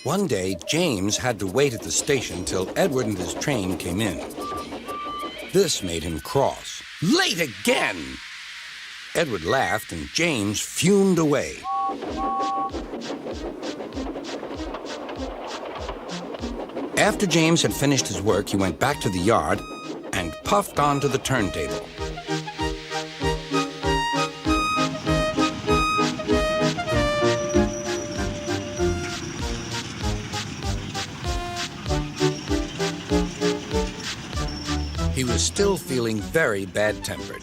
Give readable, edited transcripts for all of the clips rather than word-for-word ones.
One day, James had to wait at the station till Edward and his train came in. This made him cross. Late again! Edward laughed and James fumed away. After James had finished his work, he went back to the yard and puffed onto the turntable. He was still feeling very bad-tempered.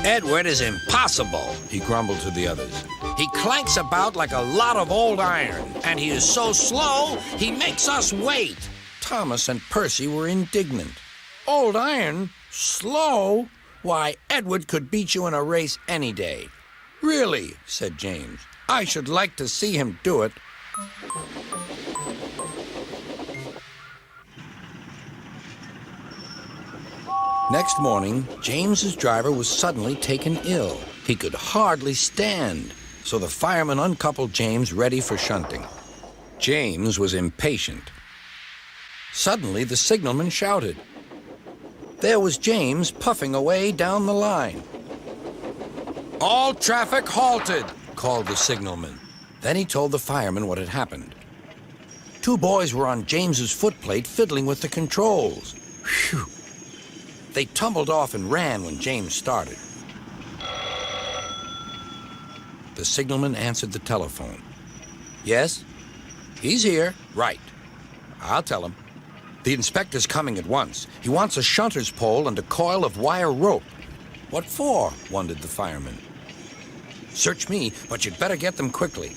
Edward is impossible, He grumbled to the others. He clanks about like a lot of old iron, and he is so slow, he makes us wait. Thomas and Percy were indignant. Old iron? Slow? Why, Edward could beat you in a race any day. Really, said James. I should like to see him do it. Next morning, James's driver was suddenly taken ill. He could hardly stand, so the fireman uncoupled James ready for shunting. James was impatient. Suddenly, the signalman shouted. There was James puffing away down the line. All traffic halted, called the signalman. Then he told the fireman what had happened. Two boys were on James's footplate fiddling with the controls. Phew! They tumbled off and ran when James started. The signalman answered the telephone. Yes? He's here. Right. I'll tell him. The inspector's coming at once. He wants a shunter's pole and a coil of wire rope. What for? Wondered the fireman. Search me, but you'd better get them quickly.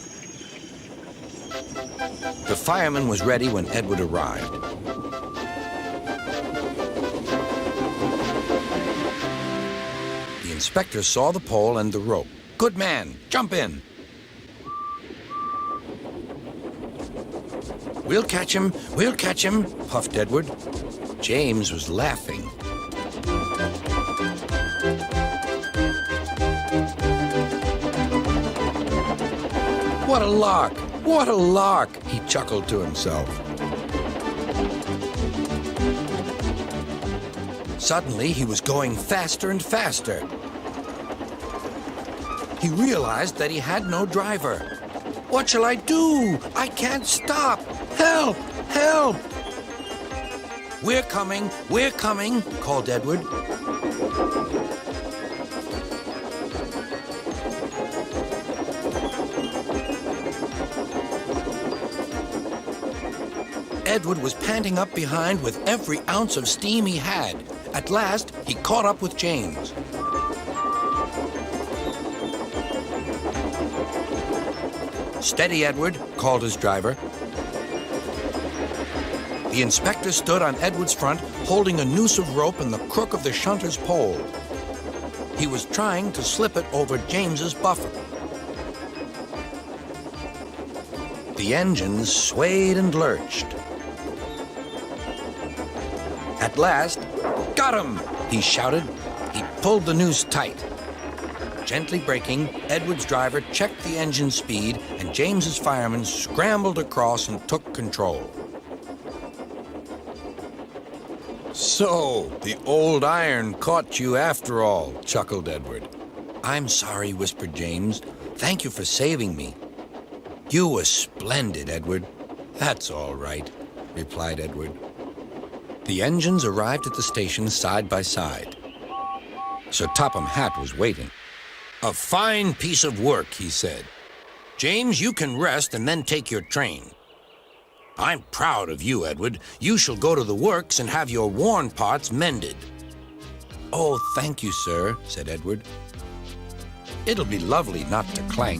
The fireman was ready when Edward arrived. The inspector saw the pole and the rope. Good man, jump in. We'll catch him, puffed Edward. James was laughing. What a lark, he chuckled to himself. Suddenly, he was going faster and faster. He realized that he had no driver. What shall I do? I can't stop. Help! Help! We're coming, called Edward. Edward was panting up behind with every ounce of steam he had. At last, he caught up with James. Steady, Edward, called his driver. The inspector stood on Edward's front, holding a noose of rope and the crook of the shunter's pole. He was trying to slip it over James's buffer. The engines swayed and lurched. At last, got him, he shouted. He pulled the noose tight. Gently braking, Edward's driver checked the engine speed, and James's fireman scrambled across and took control. So, the old iron caught you after all, chuckled Edward. I'm sorry, whispered James. Thank you for saving me. You were splendid, Edward. That's all right, replied Edward. The engines arrived at the station side by side. Sir Topham Hatt was waiting. A fine piece of work, he said. James, you can rest and then take your train. I'm proud of you, Edward. You shall go to the works and have your worn parts mended. Oh, thank you, sir, said Edward. It'll be lovely not to clank.